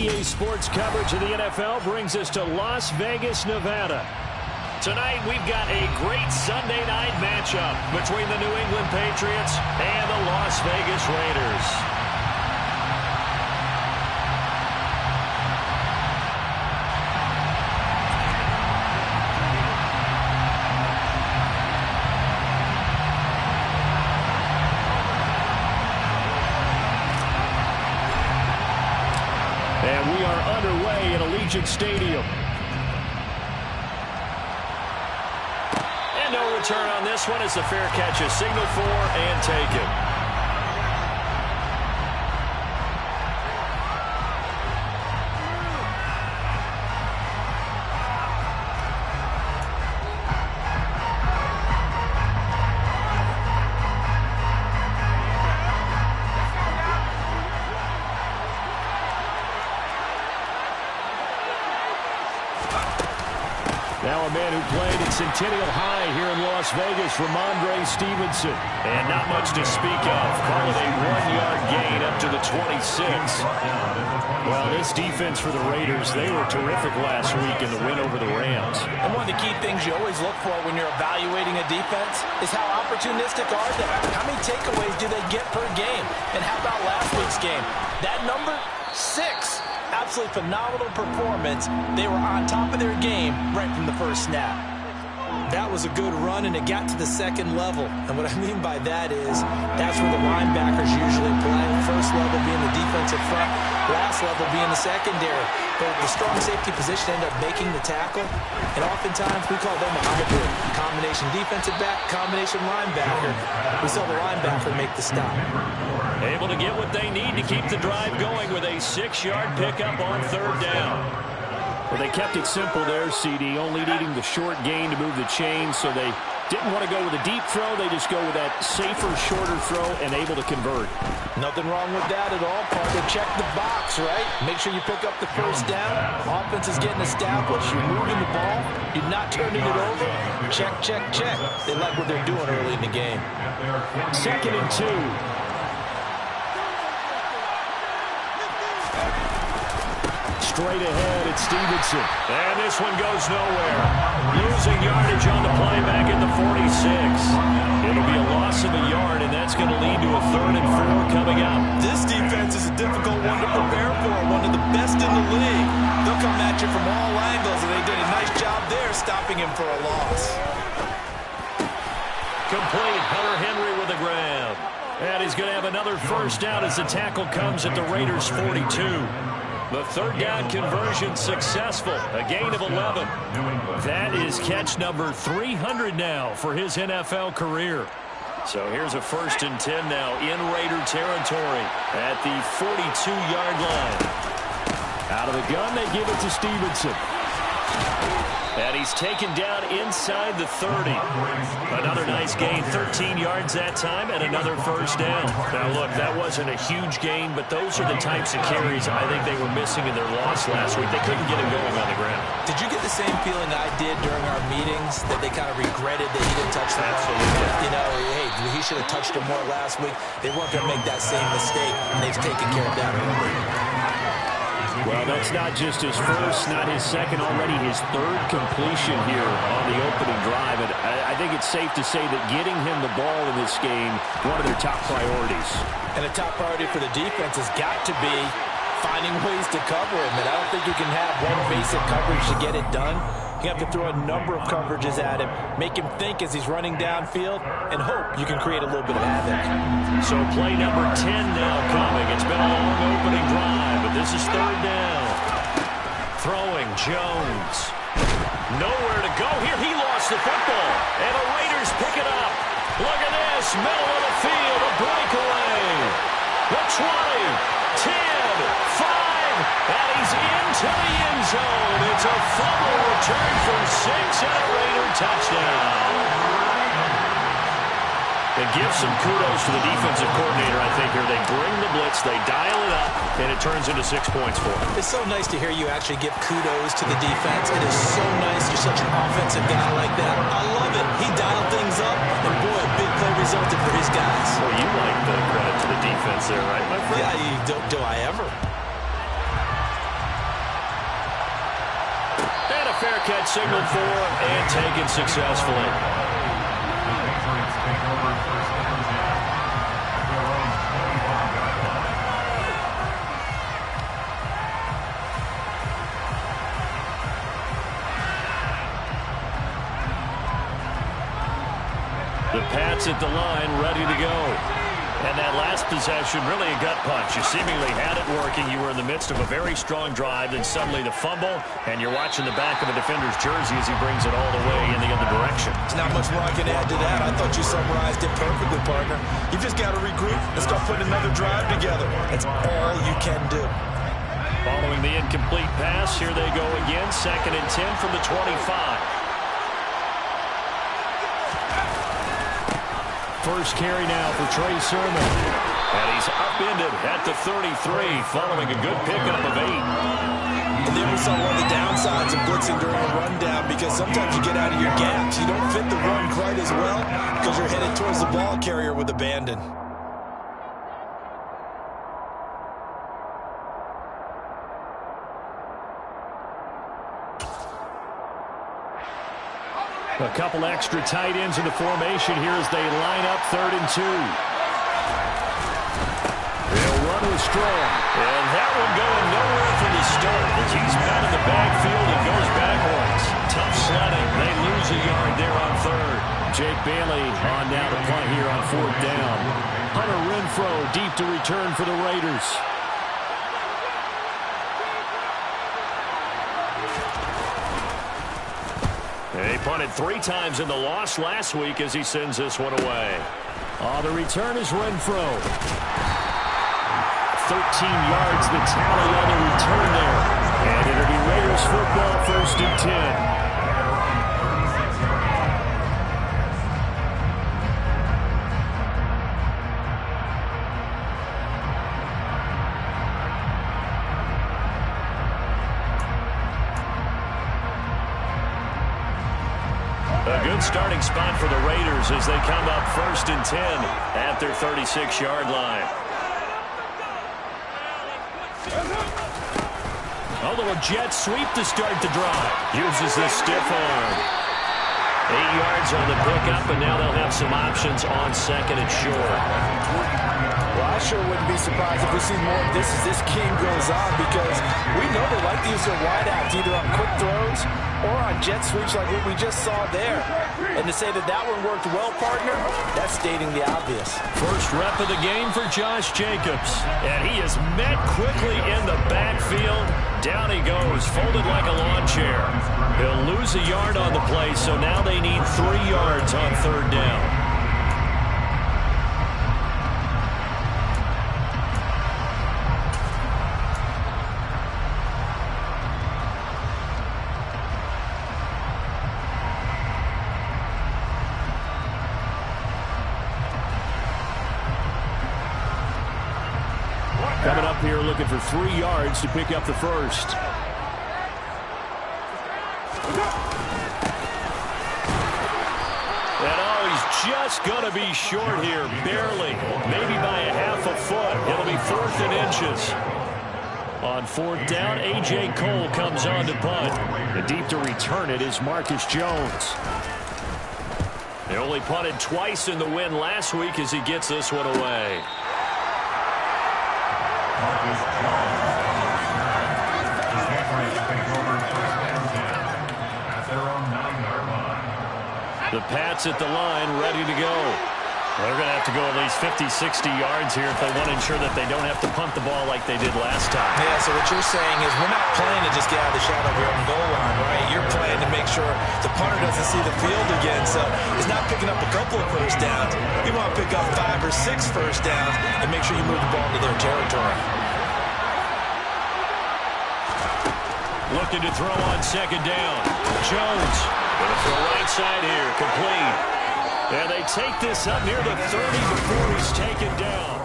EA Sports coverage of the NFL brings us to Las Vegas, Nevada. Tonight, we've got a great Sunday night matchup between the New England Patriots and the Las Vegas Raiders. And we are underway at Allegiant Stadium. And no return on this one as the fair catch is signaled for and taken. Now a man who played at Centennial High here in Las Vegas, Ramondre Stevenson. And not much to speak of. Call it a 1-yard gain up to the 26. Well, this defense for the Raiders, they were terrific last week in the win over the Rams. And one of the key things you always look for when you're evaluating a defense is how opportunistic are they? How many takeaways do they get per game? And how about last week's game? That number, 6. Absolutely phenomenal performance. They were on top of their game right from the first snap. That was a good run, and it got to the second level. And what I mean by that is that's where the linebackers usually play. First level being the defensive front, last level being the secondary. But the strong safety position ended up making the tackle, and oftentimes we call them a hybrid. Combination defensive back, combination linebacker. We saw the linebacker make the stop. Able to get what they need to keep the drive going with a 6-yard pickup on third down. Well, they kept it simple there, CD, only needing the short gain to move the chains, so they didn't want to go with a deep throw. They just go with that safer, shorter throw and able to convert. Nothing wrong with that at all, Parker. Check the box, right? Make sure you pick up the first down. Offense is getting established. You're moving the ball. You're not turning it over. Check, check, check. They like what they're doing early in the game. 2nd and 2. Straight ahead, it's Stevenson. And this one goes nowhere. Losing yardage on the play back at the 46. It'll be a loss of a yard, and that's going to lead to a 3rd and 4 coming up. This defense is a difficult one to prepare for, one of the best in the league. They'll come at you from all angles, and they did a nice job there stopping him for a loss. Complete. Hunter Henry with the grab. And he's going to have another first down as the tackle comes at the Raiders' 42. The third down conversion successful, a gain of 11. That is catch number 300 now for his NFL career. So here's a 1st and 10 now in Raider territory at the 42-yard line. Out of the gun, they give it to Stevenson. And he's taken down inside the 30. Another nice gain, 13 yards that time, and another first down. Now, look, that wasn't a huge gain, but those are the types of carries I think they were missing in their loss last week. They couldn't get him going on the ground. Did you get the same feeling I did during our meetings, that they kind of regretted that he didn't touch the ball? Absolutely. You know, hey, he should have touched him more last week. They weren't going to make that same mistake, and they've taken care of that early. Well, that's not just his first, not his second, already his 3rd completion here on the opening drive. And I think it's safe to say that getting him the ball in this game, one of their top priorities. And a top priority for the defense has got to be finding ways to cover him. And I don't think you can have one basic coverage to get it done. You have to throw a number of coverages at him, make him think as he's running downfield, and hope you can create a little bit of havoc. So play number 10 now coming. It's been a long opening drive, but this is 3rd down. Throwing Jones. Nowhere to go here. He lost the football, and the Raiders pick it up. Look at this, middle of the field, a breakaway. The 20, 10, 5. And he's into the end zone. It's a fumble return for 6 and a Raider touchdown. And give some kudos to the defensive coordinator, I think, here. They bring the blitz, they dial it up, and it turns into 6 points for them. It's so nice to hear you actually give kudos to the defense. It is so nice. You're such an offensive guy like that. I love it. He dialed things up, and boy, a big play resulted for his guys. Well, you like the credit to the defense there, right, my friend? Yeah, do I ever? fair catch signaled for and taken successfully. The Pats at the line, ready to go. And that last possession, really a gut punch. You seemingly had it working. You were in the midst of a very strong drive, then suddenly the fumble, and you're watching the back of a defender's jersey as he brings it all the way in the other direction. There's not much more I can add to that. I thought you summarized it perfectly, partner. You've just got to regroup and start putting another drive together. That's all you can do. Following the incomplete pass, here they go again. 2nd and 10 from the 25. First carry now for Trey Sermon. And he's upended at the 33 following a good pickup of 8. And then we saw one of the downsides of blitzing during a rundown, because sometimes you get out of your gaps. You don't fit the run quite as well because you're headed towards the ball carrier with abandon. A couple extra tight ends in the formation here as they line up 3rd and 2. They'll run with Strong. And that one going nowhere from the start as he's met in the backfield and goes backwards. Tough sledding. They lose a yard there on 3rd. Jake Bailey on down to punt here on 4th down. Hunter Renfro deep to return for the Raiders. He punted 3 times in the loss last week as he sends this one away. The return is Renfro. 13 yards the tally on the return there. And it'll be Raiders football, 1st and 10. A good starting spot for the Raiders as they come up 1st and 10 at their 36-yard line. A little jet sweep to start the drive. Uses this stiff arm. 8 yards on the pickup, and now they'll have some options on 2nd and short. Well, I sure wouldn't be surprised if we see more of this as this game goes on, because we know they like to use their wideouts either on quick throws or on jet sweeps like what we just saw there. And to say that that one worked well, partner, that's stating the obvious. First rep of the game for Josh Jacobs. And he is met quickly in the backfield. Down he goes, folded like a lawn chair. He'll lose a yard on the play, so now they need 3 yards on 3rd down. Coming up here looking for 3 yards to pick up the first. And he's just going to be short here, barely, maybe by a half a foot. It'll be 4th and inches. On 4th down, A.J. Cole comes on to punt. The deep to return it is Marcus Jones. They only punted twice in the win last week as he gets this one away. The Pats at the line, ready to go. They're going to have to go at least 50, 60 yards here if they want to ensure that they don't have to punt the ball like they did last time. Yeah, so what you're saying is we're not playing to just get out of the shadow of your own goal line, right? You're playing to make sure the punter doesn't see the field again. So it's not picking up a couple of first downs. You want to pick up 5 or 6 first downs and make sure you move the ball into their territory. Looking to throw on 2nd down. Jones going to throw right side here, complete. And they take this up near the 30 before he's taken down.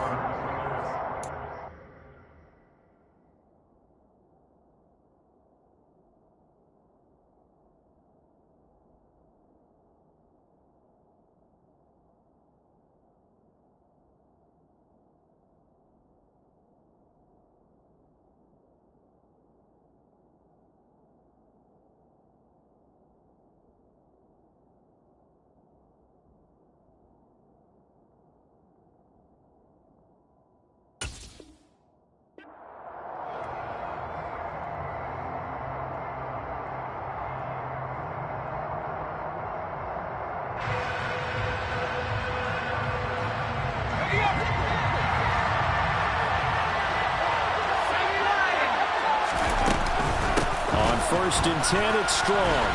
1st and 10. It's Strong.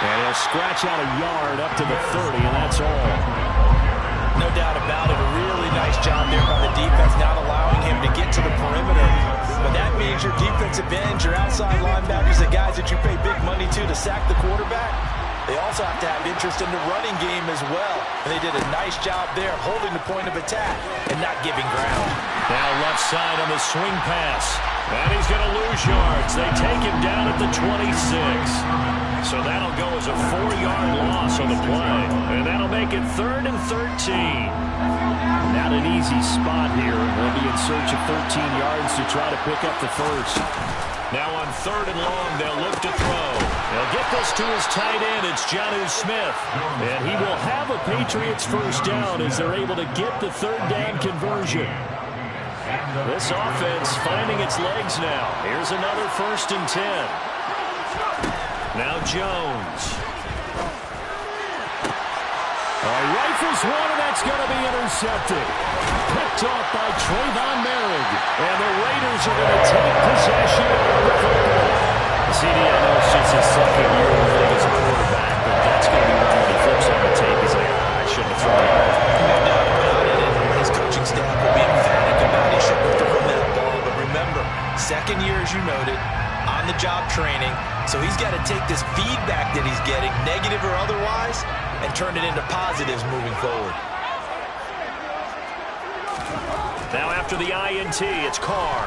And he'll scratch out a yard up to the 30, and that's all. No doubt about it. A really nice job there by the defense, not allowing him to get to the perimeter. But that means your defensive ends, your outside linebackers, the guys that you pay big money to sack the quarterback, they also have to have interest in the running game as well. And they did a nice job there holding the point of attack and not giving ground. Now left side on the swing pass. And he's going to lose yards. They take him down at the 26. So that'll go as a 4-yard loss on the play. And that'll make it 3rd and 13. Not an easy spot here. We'll be in search of 13 yards to try to pick up the first. Now on 3rd and long, they'll look to throw. They'll get this to his tight end. It's Jonnu Smith. And he will have a Patriots first down as they're able to get the 3rd down conversion. This offense finding its legs now. Here's another 1st and 10. Now Jones. Rifles one, and that's going to be intercepted. Picked off by Trayvon Merrick. And the Raiders are going to take possession of the football. CD, I know it's just his 2nd year in the league as a quarterback, but that's going to be one when he flips on the tape. He's like, I shouldn't have thrown it. No doubt about it. And his coaching staff will be emphatic about he shouldn't have thrown that ball. But remember, 2nd year, as you noted, on-the-job training. So he's got to take this feedback that he's getting, negative or otherwise, and turn it into positives moving forward. Now after the INT, it's Carr.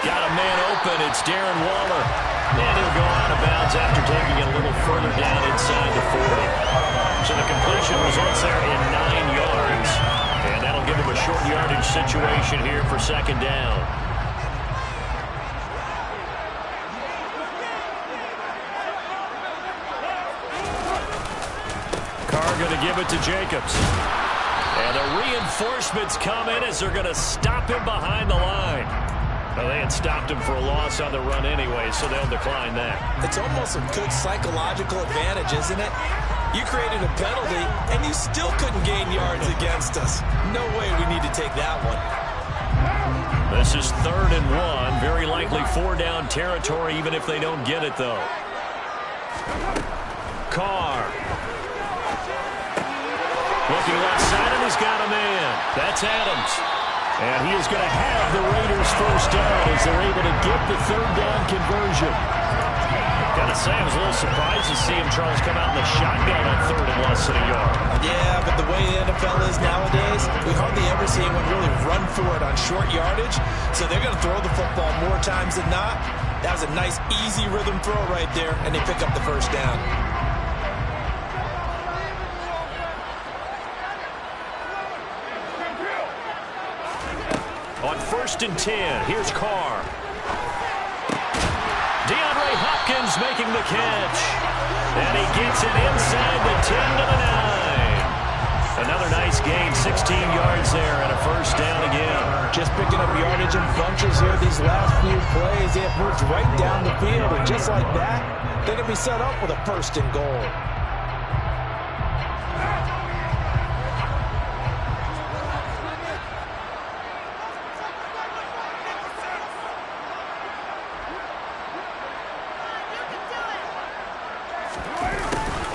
Got a man open. It's Darren Waller. And he'll go out of bounds after taking it a little further down inside the 40. So the completion results there in 9 yards. And that'll give him a short yardage situation here for 2nd down. Carr going to give it to Jacobs. And the reinforcements come in as they're going to stop him behind the line. Well, they had stopped him for a loss on the run anyway, so they'll decline that. It's almost a good psychological advantage, isn't it? You created a penalty, and you still couldn't gain yards against us. No way we need to take that one. This is 3rd and 1. Very likely 4-down territory, even if they don't get it, though. Carr. Looking left side, and he's got a man. That's Adams. And he is going to have the Raiders first down as they're able to get the 3rd down conversion. Got to say, I was a little surprised to see him, Charles, come out in the shotgun on 3rd and less than a yard. Yeah, but the way the NFL is nowadays, we hardly ever see anyone really run for it on short yardage. So they're going to throw the football more times than not. That was a nice, easy rhythm throw right there, and they pick up the first down. On 1st and 10, here's Carr. DeAndre Hopkins making the catch. And he gets it inside the 10 to the 9. Another nice gain, 16 yards there, and a first down again. Just picking up yardage in bunches here these last few plays. They have moved right down the field, and just like that, they're going to be set up with a 1st and goal.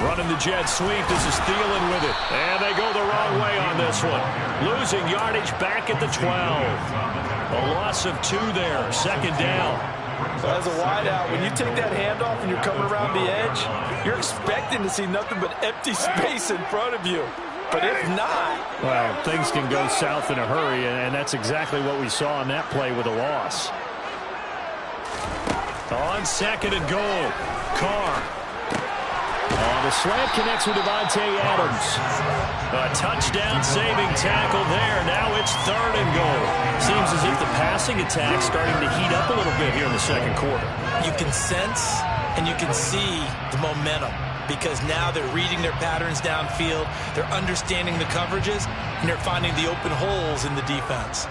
Running the jet sweep. This is Thielen with it. And they go the wrong way on this one. Losing yardage back at the 12. A loss of 2 there. 2nd down. So as a wideout, when you take that handoff and you're coming around the edge, you're expecting to see nothing but empty space in front of you. But if not... Well, things can go south in a hurry, and that's exactly what we saw on that play with a loss. On 2nd and goal. Carr. The slant connects with Devontae Adams. A touchdown-saving tackle there. Now it's 3rd and goal. Seems as if the passing attack's starting to heat up a little bit here in the 2nd quarter. You can sense and you can see the momentum because now they're reading their patterns downfield, they're understanding the coverages, and they're finding the open holes in the defense.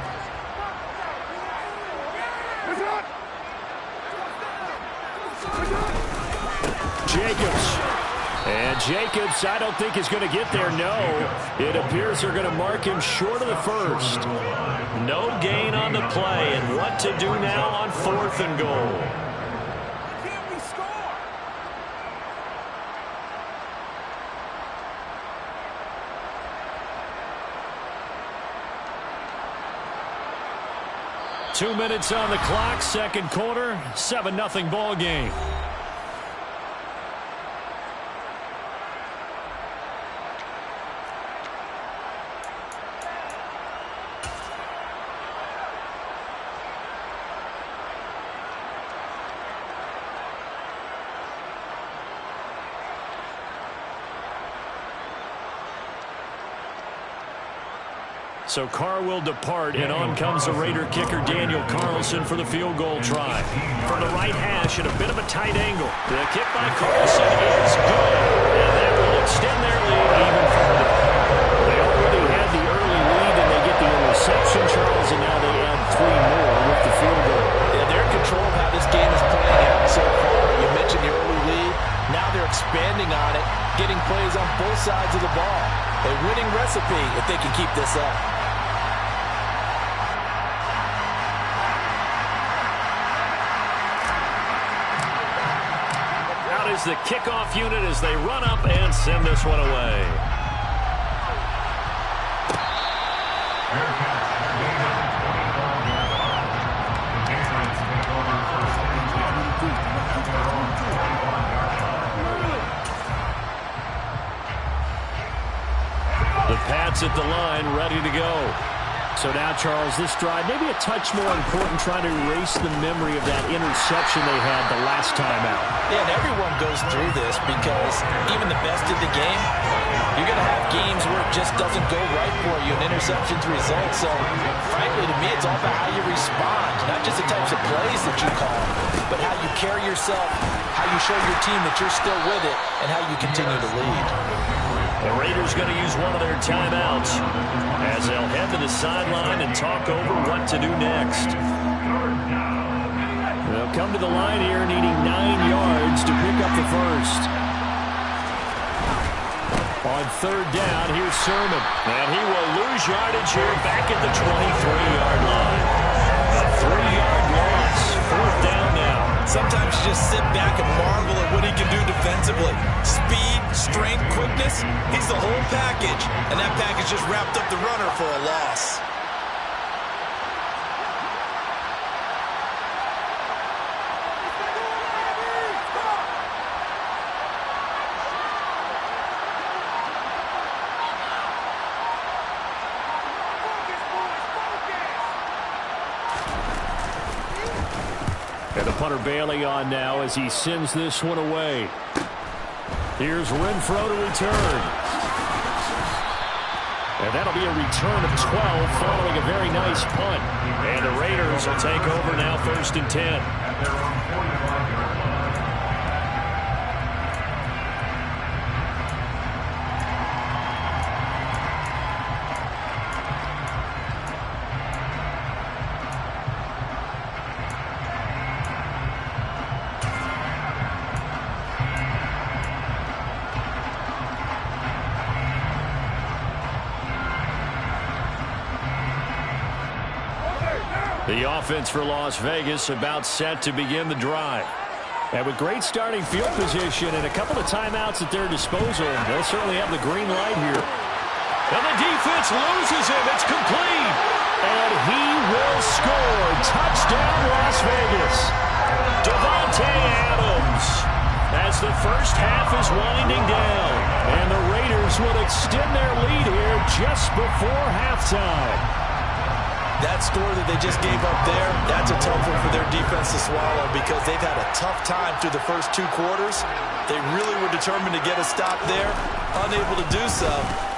Jacobs. And Jacobs, I don't think is going to get there. No, it appears they're going to mark him short of the first. No gain on the play, and what to do now on 4th and goal. 2 minutes on the clock, second quarter, 7-0 ball game. So Carr will depart, and on comes the Raider kicker, Daniel Carlson, for the field goal try. From the right hash at a bit of a tight angle. The kick by Carlson is good, and that will extend their lead even further. They already had the early lead, and they get the interception, Charles, and now they add 3 more with the field goal. Yeah, they're in control of how this game is playing out so far. You mentioned the early lead. Now they're expanding on it, getting plays on both sides of the ball. A winning recipe if they can keep this up. Is the kickoff unit as they run up and send this one away. The Pats at the line, ready to go. So now, Charles, this drive maybe a touch more important, trying to erase the memory of that interception they had the last time out. Yeah, and everyone goes through this because even the best in the game, you're going to have games where it just doesn't go right for you, and interceptions result. So, frankly, to me, it's all about how you respond, not just the types of plays that you call, but how you carry yourself, how you show your team that you're still with it, and how you continue to lead. The Raiders going to use one of their timeouts as they'll head to the sideline and talk over what to do next. They'll come to the line here needing 9 yards to pick up the first. On third down, here's Sermon. And he will lose yardage here back at the 23-yard line. A 3-yard loss. Fourth down now. Sometimes you just sit back and marvel at what he can do defensively. Speed, strength, quickness, he's the whole package. And that package just wrapped up the runner for a loss. And the punter Bailey on now as he sends this one away. Here's Renfro to return. And that'll be a return of 12 following a very nice punt. And the Raiders will take over now, 1st and 10. The offense for Las Vegas about set to begin the drive. And with great starting field position and a couple of timeouts at their disposal, they'll certainly have the green light here. And the defense loses him. It's complete. And he will score. Touchdown, Las Vegas. Davante Adams as the first half is winding down. And the Raiders will extend their lead here just before halftime. That score that they just gave up there, that's a tough one for their defense to swallow because they've had a tough time through the first 2 quarters. They really were determined to get a stop there, unable to do so.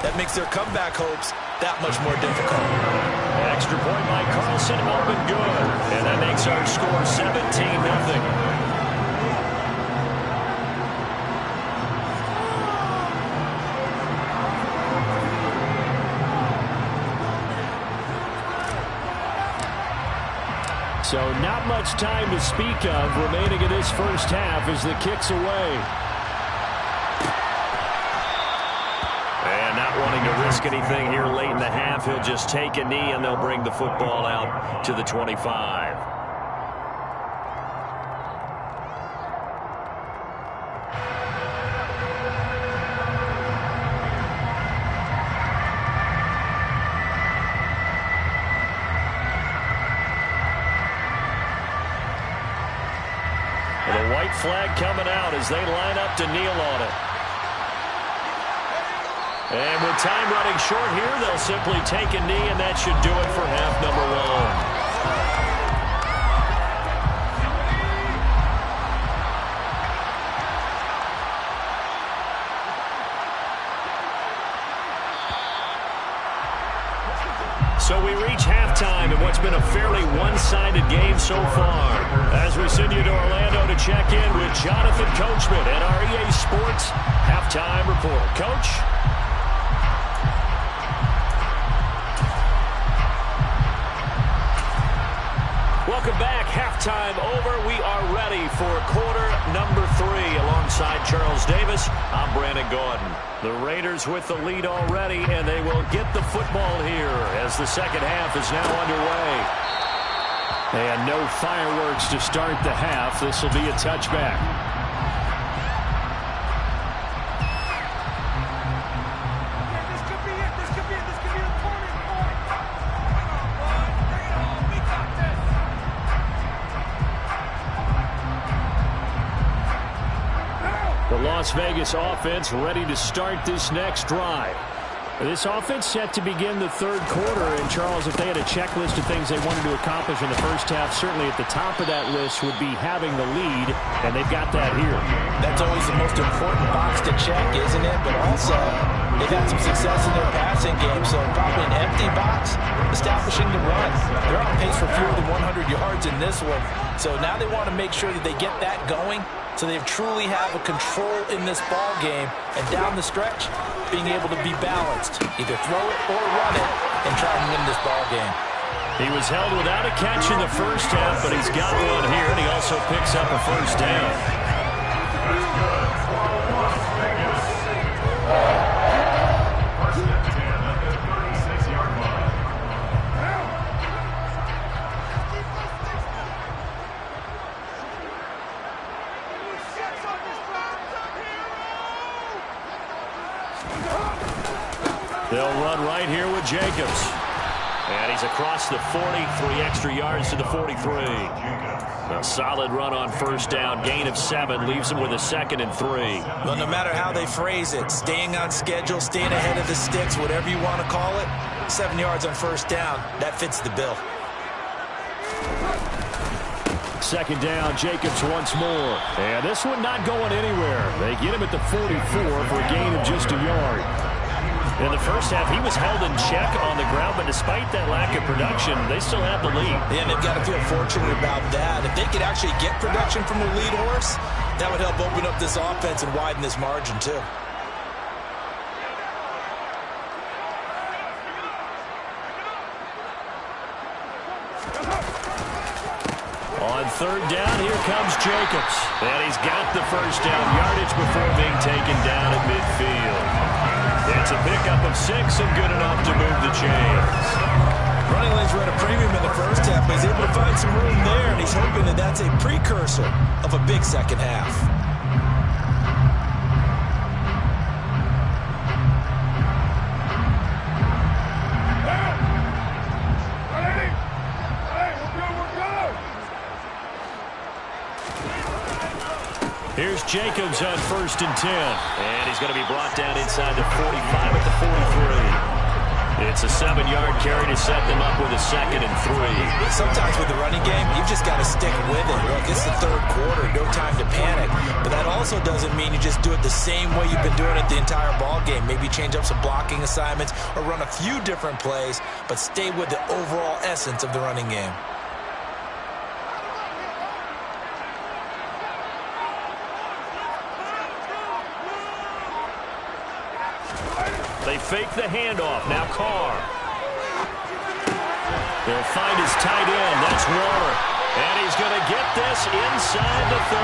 That makes their comeback hopes that much more difficult. Extra point by Carlson, up and good. And that makes our score 17-0. So not much time to speak of remaining in this first half as the kick's away. And not wanting to risk anything here late in the half, he'll just take a knee and they'll bring the football out to the 25. flag coming out as they line up to kneel on it. And with time running short here, they'll simply take a knee, and that should do it for half number one. So we reach halftime in what's been a fairly one-sided game so far. As we send you to Orlando to check in with Jonathan Coachman at our EA Sports Halftime Report. Coach? Welcome back. Halftime over. We are ready for quarter number 3. Alongside Charles Davis, I'm Brandon Gordon. The Raiders with the lead already, and they will get the football here as the second half is now underway. And no fireworks to start the half. This will be a touchback. Las Vegas offense ready to start this next drive. This offense set to begin the third quarter. And, Charles, if they had a checklist of things they wanted to accomplish in the first half, certainly at the top of that list would be having the lead, and they've got that here. That's always the most important box to check, isn't it? But also, they've had some success in their passing game, so probably an empty box, establishing the run. They're on pace for fewer than 100 yards in this one, so now they want to make sure that they get that going, so they truly have a control in this ball game, and down the stretch, being able to be balanced, either throw it or run it, and try and win this ball game. He was held without a catch in the first half, but he's got one here, and he also picks up a first down. They'll run right here with Jacobs. And he's across the 40, 3 extra yards to the 43. A solid run on first down, gain of 7, leaves him with a 2nd and 3. Well, no matter how they phrase it, staying on schedule, staying ahead of the sticks, whatever you want to call it, 7 yards on first down, that fits the bill. Second down, Jacobs once more. And this one not going anywhere. They get him at the 44 for a gain of just a yard. In the first half, he was held in check on the ground, but despite that lack of production, they still have the lead. Yeah, and they've got to feel fortunate about that. If they could actually get production from the lead horse, that would help open up this offense and widen this margin, too. On third down, here comes Jacobs. And he's got the first down yardage before being taken down at midfield. It's a pickup of 6 and good enough to move the chains. Running lanes were at a premium in the first half, but he's able to find some room there, and he's hoping that that's a precursor of a big second half. Here's Jacobs on 1st and 10. And he's going to be brought down inside the 45 at the 43. It's a 7-yard carry to set them up with a 2nd and 3. Sometimes with the running game, you've just got to stick with it. Look, it's the third quarter, no time to panic. But that also doesn't mean you just do it the same way you've been doing it the entire ball game. Maybe change up some blocking assignments or run a few different plays, but stay with the overall essence of the running game. They fake the handoff. Now Carr. They'll find his tight end. That's Waller. And he's going to get this inside the 30.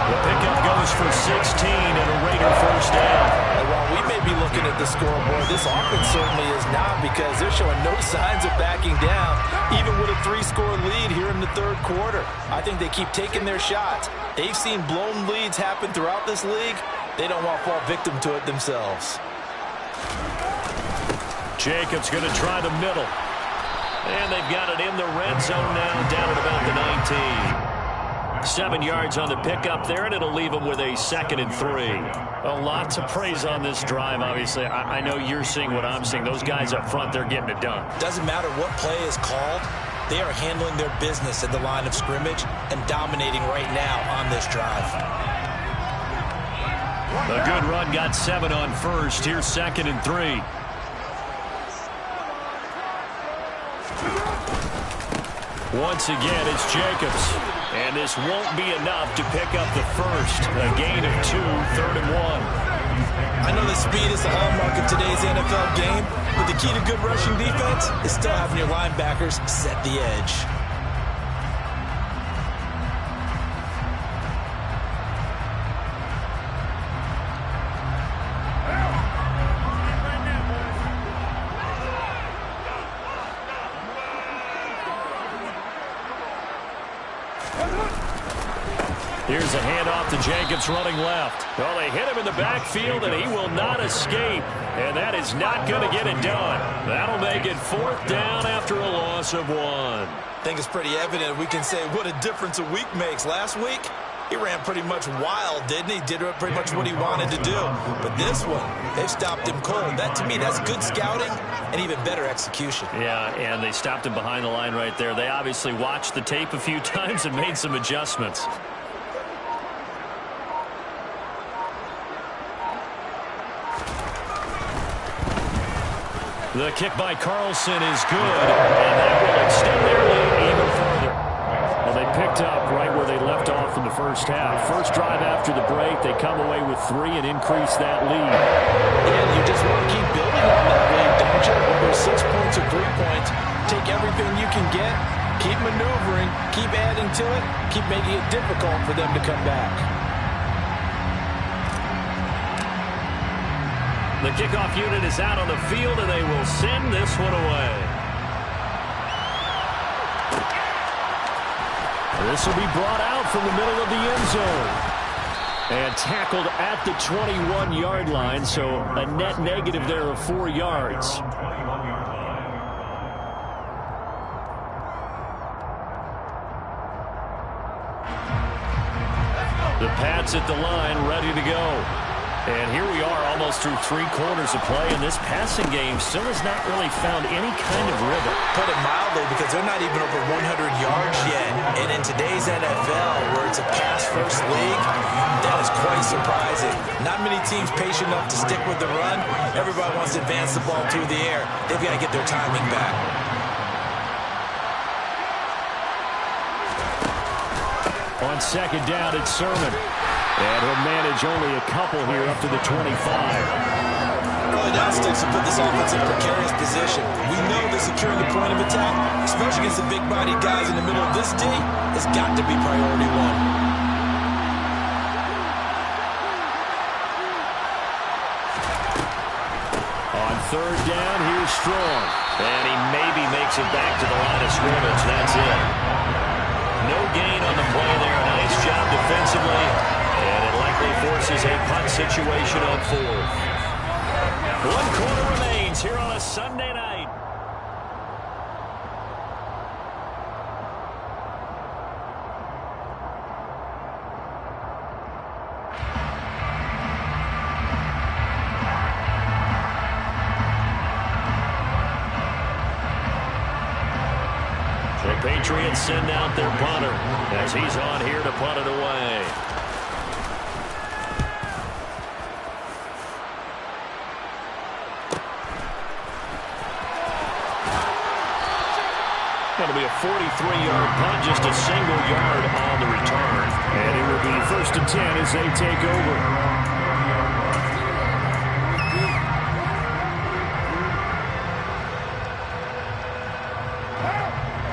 The pickup goes for 16 and a Raider first down. And while we may be looking at the scoreboard, this offense certainly is not, because they're showing no signs of backing down, even with a 3-score lead here in the third quarter. I think they keep taking their shots. They've seen blown leads happen throughout this league. They don't want to fall victim to it themselves. Jacobs going to try the middle. And they've got it in the red zone now, down at about the 7 yards on the pickup there, and it'll leave them with a 2nd and 3. A lot to praise on this drive, obviously. I know you're seeing what I'm seeing. Those guys up front, they're getting it done. Doesn't matter what play is called. They are handling their business at the line of scrimmage and dominating right now on this drive. A good run, got 7 on first. Here's 2nd and 3. Once again, it's Jacobs. And this won't be enough to pick up the first. A gain of 2, 3rd and 1. I know that speed is the hallmark of today's NFL game, but the key to good rushing defense is still having your linebackers set the edge. Here's a handoff to Jacobs running left. Well, they hit him in the backfield, and he will not escape. And that is not going to get it done. That'll make it 4th down after a loss of 1. I think it's pretty evident we can say what a difference a week makes. Last week, he ran pretty much wild, didn't he? Did pretty much what he wanted to do. But this one, they've stopped him cold. That, to me, that's good scouting and even better execution. Yeah, and they stopped him behind the line right there. They obviously watched the tape a few times and made some adjustments. The kick by Carlson is good, and that will extend their lead even further. Well, they picked up right where they left off in the first half. First drive after the break, they come away with 3 and increase that lead. And you just want to keep building on that lead, don't you? Whether it's 6 points or 3 points, take everything you can get, keep maneuvering, keep adding to it, keep making it difficult for them to come back. The kickoff unit is out on the field, and they will send this one away. This will be brought out from the middle of the end zone. And tackled at the 21-yard line, so a net negative there of 4 yards. The Pats at the line, ready to go. And here we are almost through 3 quarters of play, and this passing game still has not really found any kind of rhythm. Put it mildly, because they're not even over 100 yards yet. And in today's NFL, where it's a pass-first league, that is quite surprising. Not many teams patient enough to stick with the run. Everybody wants to advance the ball through the air. They've got to get their timing back. On 2nd down, it's Sermon. And he'll manage only a couple here up to the 25. Early down sticks will put this offense in a precarious position. We know that securing the point of attack, especially against the big-bodied guys in the middle of this D, has got to be priority 1. On 3rd down, here's Strong. And he maybe makes it back to the line of scrimmage. That's it. No gain on the play there. Nice job defensively. And it likely forces a punt situation on 4th. 1 quarter remains here on a Sunday night. The Patriots send out their punter as he's on here to punt it away. It'll be a 43-yard punt, just a single yard on the return. And it will be 1st and 10 as they take over.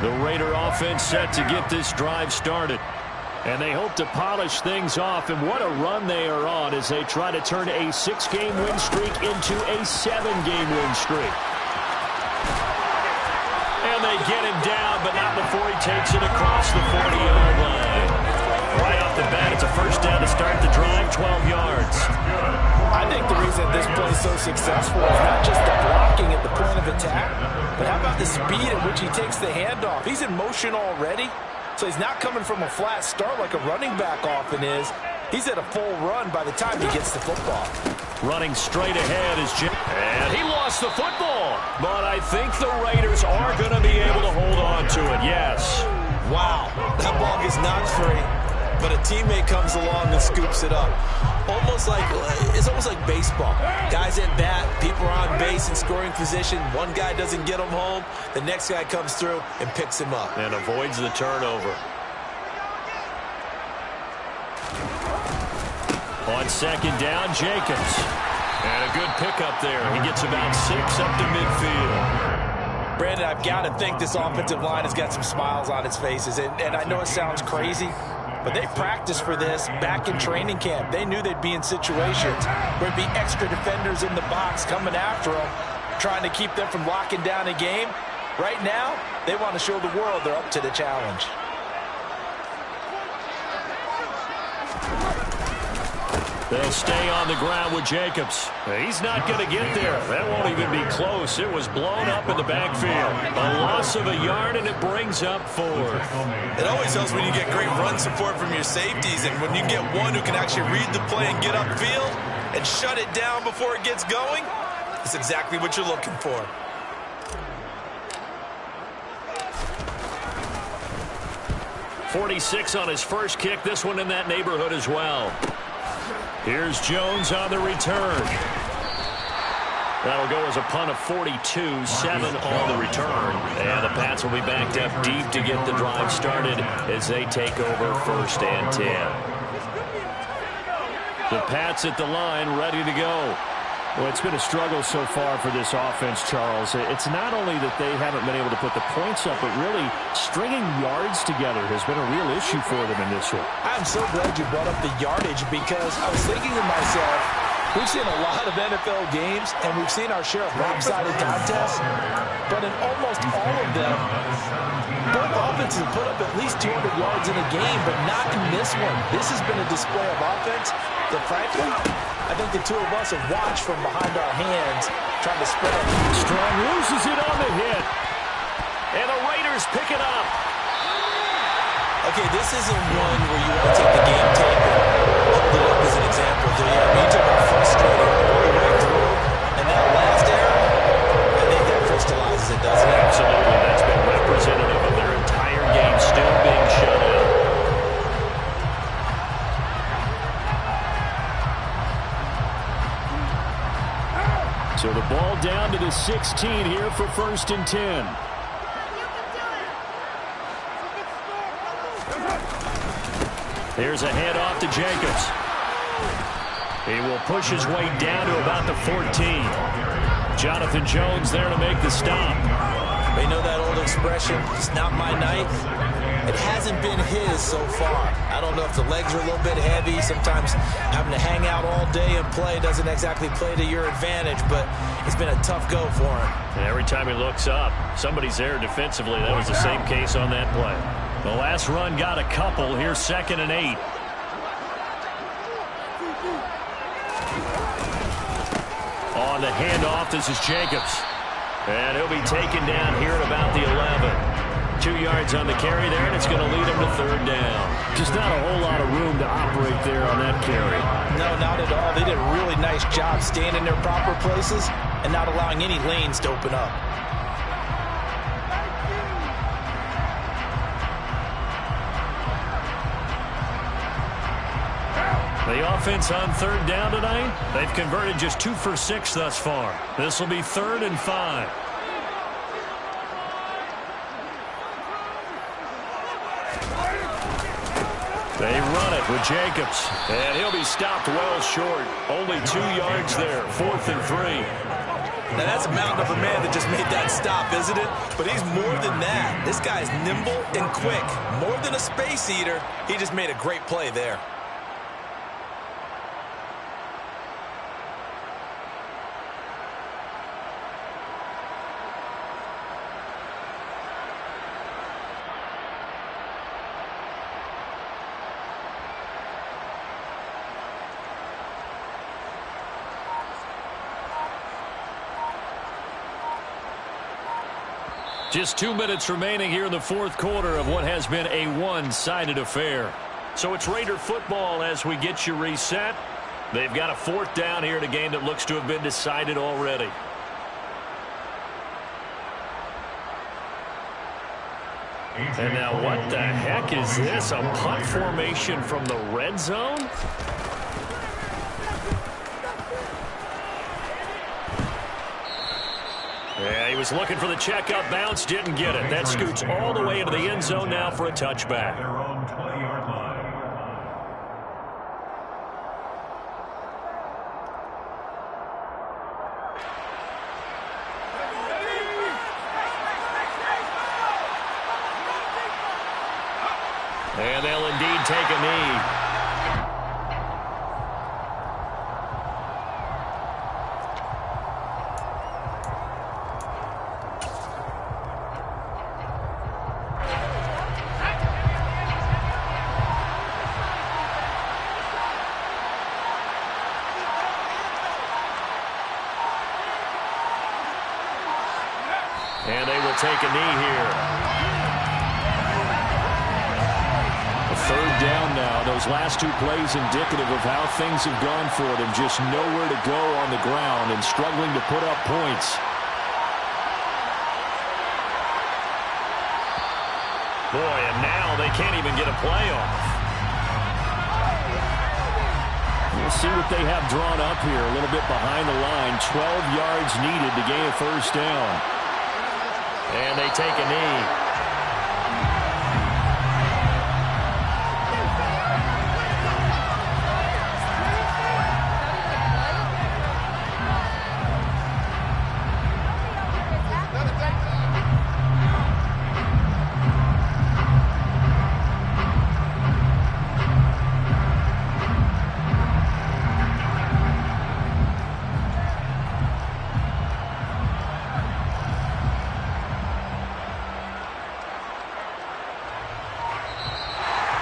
The Raider offense set to get this drive started. And they hope to polish things off. And what a run they are on as they try to turn a 6-game win streak into a 7-game win streak. And they get him down, but not before he takes it across the 40-yard line. Right off the bat, it's a 1st down to start the drive, 12 yards. I think the reason this play is so successful is not just the blocking at the point of attack, but how about the speed at which he takes the handoff? He's in motion already. So he's not coming from a flat start like a running back often is. He's at a full run by the time he gets the football. Running straight ahead is Jim. And he lost the football. But I think the Raiders are going to be able to hold on to it, yes. Wow, that ball gets knocked free, but a teammate comes along and scoops it up. It's almost like baseball. Guys at bat, people are on base in scoring position. One guy doesn't get him home. The next guy comes through and picks him up. And avoids the turnover. On second down, Jacobs. And a good pickup there. He gets about 6 up to midfield. Brandon, I've got to think this offensive line has got some smiles on its faces. And I know it sounds crazy, but they practiced for this back in training camp. They knew they'd be in situations where there'd be extra defenders in the box coming after them, trying to keep them from locking down a game. Right now, they want to show the world they're up to the challenge. They'll stay on the ground with Jacobs. He's not going to get there. That won't even be close. It was blown up in the backfield. A loss of a yard, and it brings up 4. It always helps when you get great run support from your safeties, and when you get one who can actually read the play and get upfield and shut it down before it gets going, it's exactly what you're looking for. .46 on his first kick. This one in that neighborhood as well. Here's Jones on the return. That'll go as a punt of 42, 7 on the return. And the Pats will be backed up deep to get the drive started as they take over 1st and 10. The Pats at the line, ready to go. Well, it's been a struggle so far for this offense, Charles. It's not only that they haven't been able to put the points up, but really stringing yards together has been a real issue for them in this one. I'm so glad you brought up the yardage, because I was thinking to myself, we've seen a lot of NFL games, and we've seen our share of lopsided contests, but in almost all of them, both offenses have put up at least 200 yards in a game, but not in this one. This has been a display of offense that, frankly, I think the two of us have watched from behind our hands, trying to spread up. Strong loses it on the hit. And the Raiders pick it up. Okay, this isn't one where you want to take the game tape and hold it up as an example, do you? I mean, you talk about frustrating all the way through, and that last error, I think that crystallizes it, doesn't it? Absolutely. That's been representative of their entire game still being shut out. So the ball down to the 16 here for 1st and 10. Here's a handoff to Jacobs. He will push his way down to about the 14. Jonathan Jones there to make the stop. They know that old expression, it's not my night. It hasn't been his so far. I don't know if the legs are a little bit heavy. Sometimes having to hang out all day and play doesn't exactly play to your advantage, but it's been a tough go for him. And every time he looks up, somebody's there defensively. That was the same case on that play. The last run got a couple. Here's 2nd and 8. On the handoff, this is Jacobs. And he'll be taken down here at about the 11. 2 yards on the carry there, and it's going to lead him to 3rd down. Just not a whole lot of room to operate there on that carry. No, not at all. They did a really nice job staying in their proper places and not allowing any lanes to open up. The offense on 3rd down tonight, they've converted just 2 for 6 thus far. This will be 3rd and 5. They run it with Jacobs, and he'll be stopped well short. Only 2 yards there, 4th and 3. Now, that's a mountain of a man that just made that stop, isn't it? But he's more than that. This guy's nimble and quick. More than a space eater, he just made a great play there. Just 2 minutes remaining here in the fourth quarter of what has been a one-sided affair. So it's Raider football as we get you reset. They've got a fourth down here in a game that looks to have been decided already. And now what the heck is this? A punt formation from the red zone? Yeah, he was looking for the checkup bounce, didn't get it. That scoots all the way into the end zone now for a touchback. And they'll indeed take a knee. And they will take a knee here. A third down now. Those last two plays indicative of how things have gone for them. Just nowhere to go on the ground and struggling to put up points. Boy, and now they can't even get a play off. We'll see what they have drawn up here. A little bit behind the line. 12 yards needed to gain a first down. And they take a knee.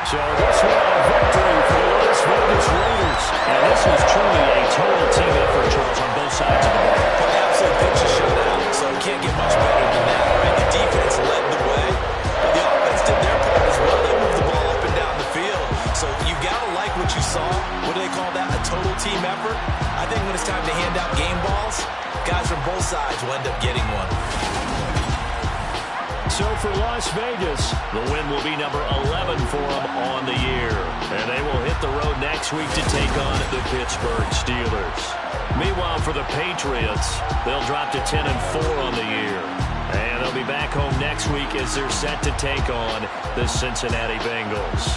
So this one a victory for the Las Vegas Raiders. And this was truly a total team effort, Charles, on both sides of the ball. Well, the absolute picture showdown, so it can't get much better than that, right? The defense led the way, but the offense did their part as well. They moved the ball up and down the field. So you got to like what you saw. What do they call that? A total team effort? I think when it's time to hand out game balls, guys from both sides will end up getting one. So for Las Vegas, the win will be number 11 for them on the year. And they will hit the road next week to take on the Pittsburgh Steelers. Meanwhile, for the Patriots, they'll drop to 10-4 on the year. And they'll be back home next week as they're set to take on the Cincinnati Bengals.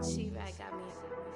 She right got me.